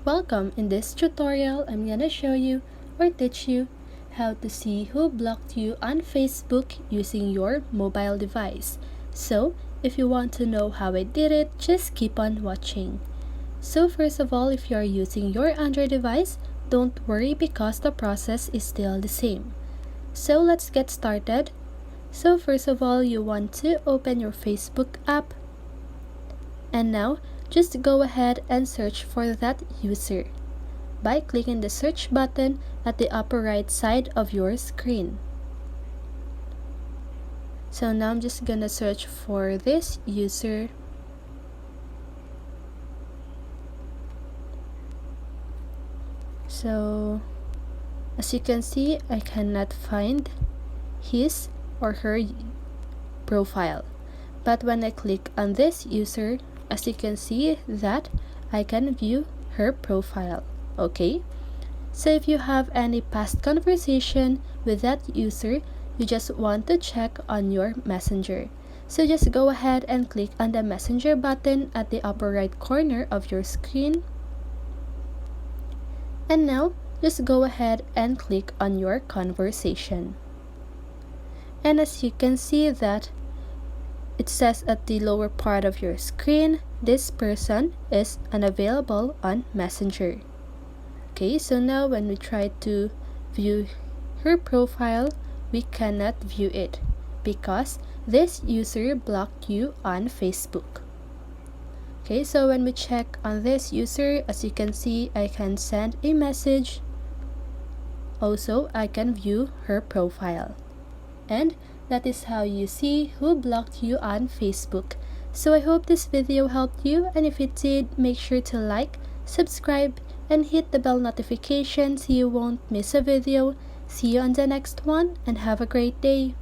Welcome. In this tutorial, I'm gonna show you or teach you how to see who blocked you on Facebook using your mobile device. So, if you want to know how I did it, just keep on watching. So first of all, if you are using your Android device, don't worry because the process is still the same. So let's get started. So first of all, you want to open your Facebook app. And now, just go ahead and search for that user by clicking the search button at the upper right side of your screen. So now I'm just gonna search for this user. So as you can see, I cannot find his or her profile. But when I click on this user, as you can see that I can view her profile. Okay, so if you have any past conversation with that user, you just want to check on your messenger. So just go ahead and click on the messenger button at the upper right corner of your screen. And now just go ahead and click on your conversation. And as you can see that it says at the lower part of your screen, this person is unavailable on Messenger. Okay, so now when we try to view her profile, we cannot view it because this user blocked you on Facebook. Okay, so when we check on this user, as you can see, I can send a message. Also, I can view her profile. And that is how you see who blocked you on Facebook. So I hope this video helped you, and if it did, make sure to like, subscribe, and hit the bell notification so you won't miss a video. See you on the next one, and have a great day.